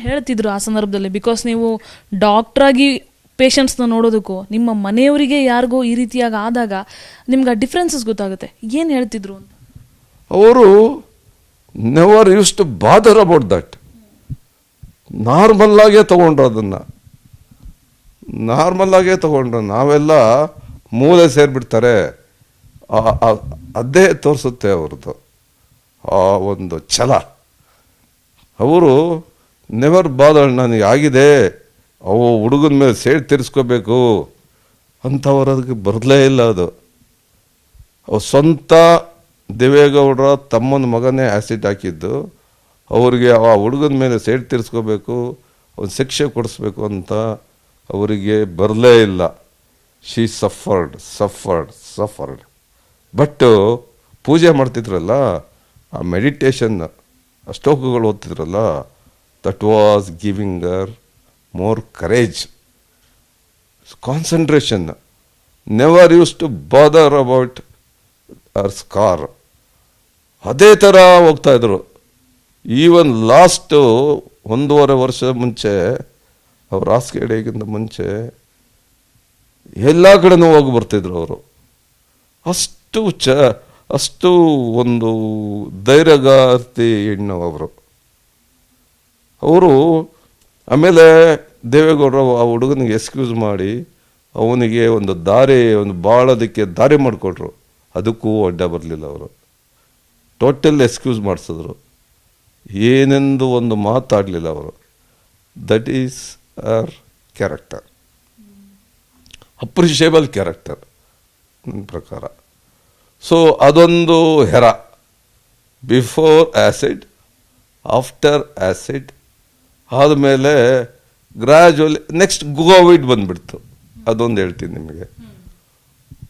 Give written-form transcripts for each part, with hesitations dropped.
ಹೇಳ್ತಿದ್ರು ಆ ಸಂದರ್ಭದಲ್ಲಿ? ಬಿಕಾಸ್ ನೀವು ಡಾಕ್ಟ್ರಾಗಿ ಪೇಷಂಟ್ಸ್ನ ನೋಡೋದಕ್ಕೂ ನಿಮ್ಮ ಮನೆಯವರಿಗೆ ಯಾರಿಗೋ ಈ ರೀತಿಯಾಗಿ ಆದಾಗ ನಿಮ್ಗೆ ಆ ಡಿಫ್ರೆನ್ಸಸ್ ಗೊತ್ತಾಗುತ್ತೆ. ಏನು ಹೇಳ್ತಿದ್ರು ಅಂತ? ಅವರು never use to bother about that. Normal ಆಗೇ ತಗೊಂಡ್ರು, ಅದನ್ನು ನಾರ್ಮಲ್ ಆಗೇ ತಗೊಂಡ್ರು. ನಾವೆಲ್ಲ ಮೂಲೆ ಸೇರಿಬಿಡ್ತಾರೆ, ಅದೇ ತೋರಿಸುತ್ತೆ ಅವ್ರದ್ದು ಆ ಒಂದು ಛಲ. ಅವರು ನೆವರ್ ಬಾದರ್, ನನಗೆ ಆಗಿದೆ, ಅವು ಹುಡುಗನ ಮೇಲೆ ಸೇಡ್ ತೀರಿಸ್ಕೋಬೇಕು ಅಂಥವ್ರು ಅದಕ್ಕೆ ಬರಲೇ ಇಲ್ಲ. ಅದು ಸ್ವಂತ ದೇವೇಗೌಡರ ತಮ್ಮನ ಮಗನೇ ಆ್ಯಸಿಡ್ ಹಾಕಿದ್ದು, ಅವರಿಗೆ ಆ ಹುಡುಗನ ಮೇಲೆ ಸೇಡ್ ತೀರಿಸ್ಕೋಬೇಕು, ಒಂದು ಶಿಕ್ಷೆ ಕೊಡಿಸ್ಬೇಕು ಅಂತ ಅವರಿಗೆ ಬರಲೇ ಇಲ್ಲ. She suffered. ಬಟ್ ಪೂಜೆ ಮಾಡ್ತಿದ್ರಲ್ಲ, ಆ ಮೆಡಿಟೇಷನ್, ಶ್ಲೋಕಗಳು ಓದ್ತಿದ್ರಲ್ಲ, that was giving her more courage, concentration, never used to bother about her scar. ಅದೇ ಥರ ಹೋಗ್ತಾ ಇದ್ರು. ಈವನ್ ಲಾಸ್ಟ್ 1.5 ವರ್ಷ ಮುಂಚೆ, ಅವ್ರ ಹಾಸಿಗೆ ಹಿಡಿಯೋಕ್ಕಿಂತ ಮುಂಚೆ ಎಲ್ಲ ಕಡೆನೂ ಹೋಗಿ ಬರ್ತಿದ್ರು ಅವರು. ಅಷ್ಟು ಒಂದು ಧೈರ್ಯಗಾರ್ತಿ ಹೆಣ್ಣು ಅವರು. ಆಮೇಲೆ ದೇವೇಗೌಡರು ಆ ಹುಡುಗನಿಗೆ ಎಕ್ಸ್ಕ್ಯೂಸ್ ಮಾಡಿ ಅವನಿಗೆ ಒಂದು ಬಾಳೋದಕ್ಕೆ ದಾರಿ ಮಾಡಿಕೊಟ್ರು. ಅದಕ್ಕೂ ಅಡ್ಡ ಬರಲಿಲ್ಲ ಅವರು. ಟೋಟಲ್ ಎಕ್ಸ್ಕ್ಯೂಸ್ ಮಾಡಿಸಿದ್ರು, ಏನೆಂದು ಒಂದು ಮಾತಾಡಲಿಲ್ಲ ಅವರು. That is our character, appreciable character ನನ್ನ ಪ್ರಕಾರ. ಸೊ ಅದೊಂದು ಹೆರ. ಬಿಫೋರ್ ಆ್ಯಸಿಡ್, ಆಫ್ಟರ್ ಆ್ಯಸಿಡ್, ಆದಮೇಲೆ ಗ್ರ್ಯಾಜುವಲಿ ನೆಕ್ಸ್ಟ್ ಕೋವಿಡ್ ಬಂದ್ಬಿಡ್ತು. ಅದೊಂದು ಹೇಳ್ತೀನಿ ನಿಮಗೆ.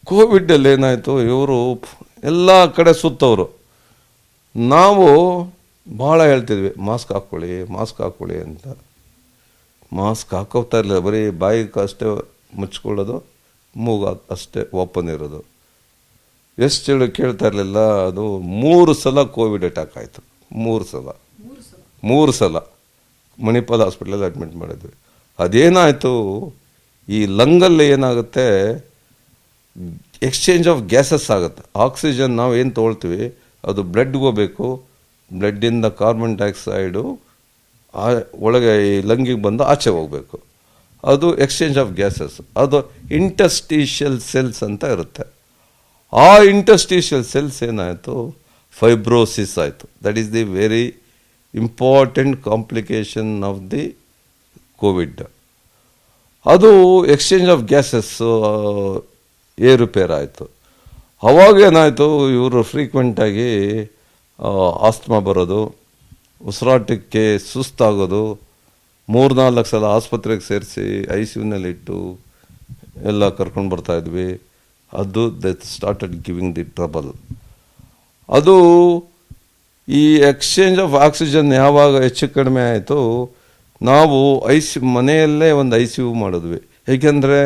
ಕೋವಿಡಲ್ಲಿ ಏನಾಯಿತು, ಇವರು ಎಲ್ಲ ಕಡೆ ಸುತ್ತವರು. ನಾವು ಭಾಳ ಹೇಳ್ತಿದ್ವಿ, ಮಾಸ್ಕ್ ಹಾಕ್ಕೊಳ್ಳಿ ಅಂತ. ಮಾಸ್ಕ್ ಹಾಕೋತಾ ಇರಲಿಲ್ಲ, ಬರೀ ಬಾಯಿಗೆ ಅಷ್ಟೇ ಮುಚ್ಕೊಳ್ಳೋದು, ಮೂಗು ಅಷ್ಟೇ ಓಪನ್ ಇರೋದು. ಎಷ್ಟು ಕೇಳ್ತಾ ಇರಲಿಲ್ಲ. ಅದು 3 ಸಲ ಕೋವಿಡ್ ಅಟ್ಯಾಕ್ ಆಯಿತು. 3 ಸಲ ಮಣಿಪಾಲ್ ಹಾಸ್ಪಿಟ್ಲಲ್ಲಿ ಅಡ್ಮಿಟ್ ಮಾಡಿದ್ವಿ. ಅದೇನಾಯಿತು, ಈ ಲಂಗಲ್ಲಿ ಏನಾಗುತ್ತೆ, ಎಕ್ಸ್ಚೇಂಜ್ ಆಫ್ ಗ್ಯಾಸಸ್ ಆಗುತ್ತೆ. ಆಕ್ಸಿಜನ್ ನಾವು ಏನು ತೊಗೊಳ್ತೀವಿ ಅದು ಬ್ಲಡ್ಗೆ ಹೋಗಬೇಕು, ಬ್ಲಡ್ಡಿಂದ ಕಾರ್ಬನ್ ಡೈಆಕ್ಸೈಡು ಒಳಗೆ ಈ ಲಂಗಿಗೆ ಬಂದು ಆಚೆ ಹೋಗಬೇಕು. ಅದು ಎಕ್ಸ್ಚೇಂಜ್ ಆಫ್ ಗ್ಯಾಸಸ್. ಅದು ಇಂಟರ್ಸ್ಟಿಷಿಯಲ್ ಸೆಲ್ಸ್ ಅಂತ ಇರುತ್ತೆ. ಆ ಇಂಟರ್ಸ್ಟಿಷಿಯಲ್ ಸೆಲ್ಸ್ ಏನಾಯಿತು, ಫೈಬ್ರೋಸಿಸ್ ಆಯಿತು. That is the very important complication of the Covid. ಅದು ಎಕ್ಸ್ಚೇಂಜ್ ಆಫ್ ಗ್ಯಾಸಸ್ ಏರುಪೇರಾಯಿತು. ಅವಾಗೇನಾಯಿತು, ಇವರು ಫ್ರೀಕ್ವೆಂಟಾಗಿ ಆಸ್ತಮಾ ಬರೋದು, ಉಸಿರಾಟಕ್ಕೆ ಸುಸ್ತಾಗೋದು, 3-4 ಸಲ ಆಸ್ಪತ್ರೆಗೆ ಸೇರಿಸಿ ICUನಲ್ಲಿಟ್ಟು ಎಲ್ಲ ಕರ್ಕೊಂಡು ಬರ್ತಾಯಿದ್ವಿ. ಅದು that started giving the trouble. ಅದು ಈ ಎಕ್ಸ್ಚೇಂಜ್ ಆಫ್ ಆಕ್ಸಿಜನ್ ಯಾವಾಗ ಹೆಚ್ಚು ಕಡಿಮೆ ಆಯಿತು, ನಾವು ಮನೆಯಲ್ಲೇ ಒಂದು ICU ಮಾಡಿದ್ವಿ. ಏಕೆಂದರೆ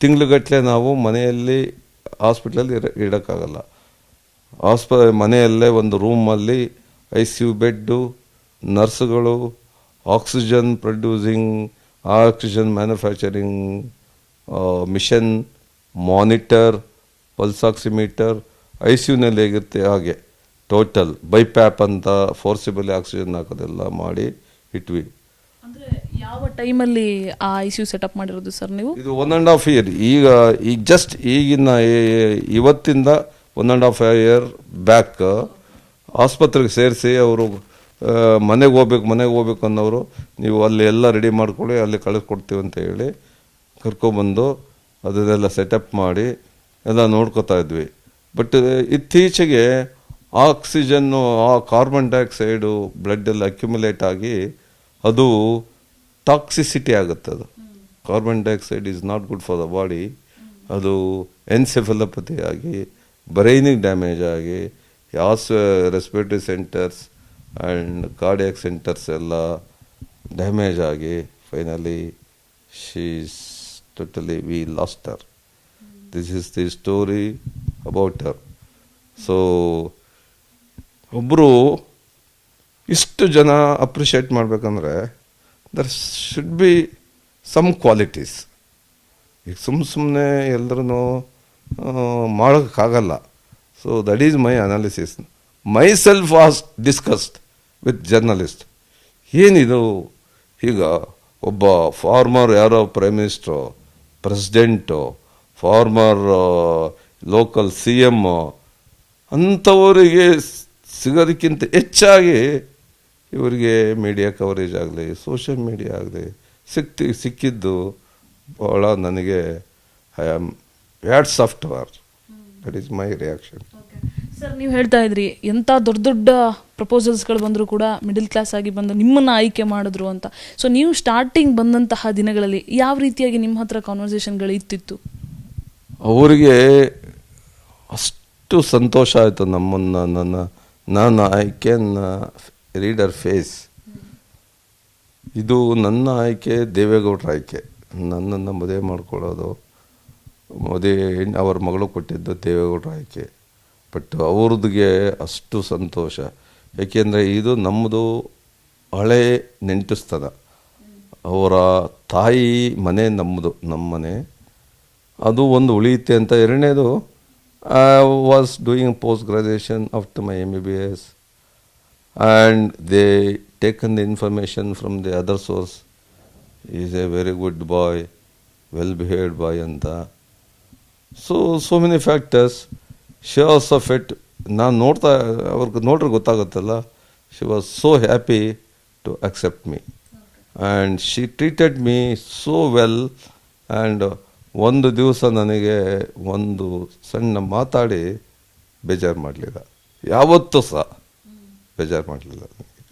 ತಿಂಗ್ಳುಗಟ್ಟಲೆ ನಾವು ಮನೆಯಲ್ಲಿ ಹಾಸ್ಪಿಟ್ಲಲ್ಲಿ ಇಡೋಕ್ಕಾಗಲ್ಲ. ಮನೆಯಲ್ಲೇ ಒಂದು ರೂಮಲ್ಲಿ ICU ಬೆಡ್ಡು, ನರ್ಸ್ಗಳು, oxygen producing, oxygen manufacturing machine, monitor, pulse oximeter, ICUನಲ್ಲಿ ಹೇಗಿರುತ್ತೆ ಹಾಗೆ ಟೋಟಲ್ ಬೈಪ್ಯಾಪ್ ಅಂತ ಫೋರ್ಸಿಬಲಿ ಆಕ್ಸಿಜನ್ ಹಾಕೋದೆಲ್ಲ ಮಾಡಿ ಇಟ್ವಿ. ಯಾವ ಟೈಮಲ್ಲಿ ಆ ICU ಸೆಟಪ್ ಮಾಡಿರೋದು ಸರ್ ನೀವು? ಇದು 1.5 year. ಈಗ ಜಸ್ಟ್ ಇವತ್ತಿಂದ 1.5 year ಬ್ಯಾಕ್ ಆಸ್ಪತ್ರೆಗೆ ಸೇರಿಸಿ ಅವರು ಮನೆಗೆ ಹೋಗ್ಬೇಕು ಅನ್ನೋರು, ನೀವು ಅಲ್ಲಿ ಎಲ್ಲ ರೆಡಿ ಮಾಡ್ಕೊಳ್ಳಿ, ಅಲ್ಲಿ ಕಳಿಸ್ಕೊಡ್ತೀವಿ ಅಂತ ಹೇಳಿ ಕರ್ಕೊಬಂದು ಅದನ್ನೆಲ್ಲ ಸೆಟಪ್ ಮಾಡಿ ಎಲ್ಲ ನೋಡ್ಕೋತಾ ಇದ್ವಿ. ಬಟ್ ಇತ್ತೀಚೆಗೆ ಆಕ್ಸಿಜನ್ನು, ಆ ಕಾರ್ಬನ್ ಡೈಆಕ್ಸೈಡು ಬ್ಲಡ್ಡಲ್ಲಿ ಅಕ್ಯುಮುಲೇಟ್ ಆಗಿ ಅದು ಟಾಕ್ಸಿಸಿಟಿ ಆಗುತ್ತೆ. ಅದು carbon dioxide is not good for the body. ಅದು ಎನ್ಸೆಫಲೋಪತಿ ಆಗಿ, ಬ್ರೈನಿಗೆ ಡ್ಯಾಮೇಜ್ ಆಗಿ, respiratory centres and cardiac centres ಎಲ್ಲ ಡ್ಯಾಮೇಜ್ ಆಗಿ finally she's totally we lost her. This is the story about her. So ಒಬ್ಬರು ಇಷ್ಟು ಜನ ಅಪ್ರಿಷಿಯೇಟ್ ಮಾಡಬೇಕಂದ್ರೆ there should be some qualities. ಈಗ ಸುಮ್ಮನೆ ಎಲ್ಲರೂ ಮಾಡೋಕ್ಕಾಗಲ್ಲ. So that is my analysis. My self was discussed with journalist. ಏನಿದು, ಈಗ ಒಬ್ಬ ಫಾರ್ಮರ್ ಯಾರೋ prime minister, president, former local CM ಅಂಥವರಿಗೆ ಸಿಗೋದಕ್ಕಿಂತ ಹೆಚ್ಚಾಗಿ ಇವರಿಗೆ ಮೀಡಿಯಾ ಕವರೇಜ್ ಆಗಲಿ, ಸೋಷಿಯಲ್ ಮೀಡಿಯಾ ಆಗಲಿ ಸಿಕ್ಕಿದ್ದು ಭಾಳ ನನಗೆ I am hats off to her. That is my reaction. Sir, ನೀವು ಹೇಳ್ತಾ ಇದ್ರಿ ಎಂಥ ದೊಡ್ಡ ದೊಡ್ಡ ಪ್ರಪೋಸಲ್ಸ್ಗಳು ಬಂದರೂ ಕೂಡ ಮಿಡಲ್ ಕ್ಲಾಸ್ ಆಗಿ ಬಂದು ನಿಮ್ಮನ್ನು ಆಯ್ಕೆ ಮಾಡಿದ್ರು ಅಂತ. ಸೊ ನೀವು ಸ್ಟಾರ್ಟಿಂಗ್ ಬಂದಂತಹ ದಿನಗಳಲ್ಲಿ ಯಾವ ರೀತಿಯಾಗಿ ನಿಮ್ಮ ಹತ್ರ ಕಾನ್ವರ್ಸೇಷನ್ಗಳು ಇತ್ತಿತ್ತು? ಅವರಿಗೆ ಅಷ್ಟು ಸಂತೋಷ ಆಯಿತು ನಾನು ಐ ಕ್ಯಾನ್ ರೀಡರ್ ಫೇಸ್. ಇದು ನನ್ನ ಆಯ್ಕೆ, ದೇವೇಗೌಡರ ಆಯ್ಕೆ. ನನ್ನನ್ನು ಮದುವೆ ಮಾಡ್ಕೊಳ್ಳೋದು, ಅವ್ರ ಮಗಳು ಕೊಟ್ಟಿದ್ದು ದೇವೇಗೌಡರ ಆಯ್ಕೆ. ಬಟ್ ಅವ್ರದ್ದಿಗೆ ಅಷ್ಟು ಸಂತೋಷ, ಏಕೆಂದರೆ ಇದು ನಮ್ಮದು ಹಳೆ ನೆಂಟಸ್ತನ. ಅವರ ತಾಯಿ ಮನೆ ನಮ್ಮದು, ನಮ್ಮ ಮನೆ, ಅದು ಒಂದು ಉಳಿಯುತ್ತೆ ಅಂತ. ಎರಡನೇದು, I was doing post graduation after my MBBS and they taken the information from the other source. Is a very good boy, well behaved boy ಅಂತ. So many factors. She also felt, ನಾನು ಅವ್ರಿಗೆ ನೋಡ್ರೆ ಗೊತ್ತಾಗುತ್ತಲ್ಲ, she was so happy to accept me and she treated me so well. And ಒಂದು ದಿವಸ ನನಗೆ ಒಂದು ಸಣ್ಣ ಮಾತಾಡಿ ಬೇಜಾರು ಮಾಡಲಿಲ್ಲ, ಯಾವತ್ತೂ ಸಹ ಬೇಜಾರು ಮಾಡಲಿಲ್ಲ.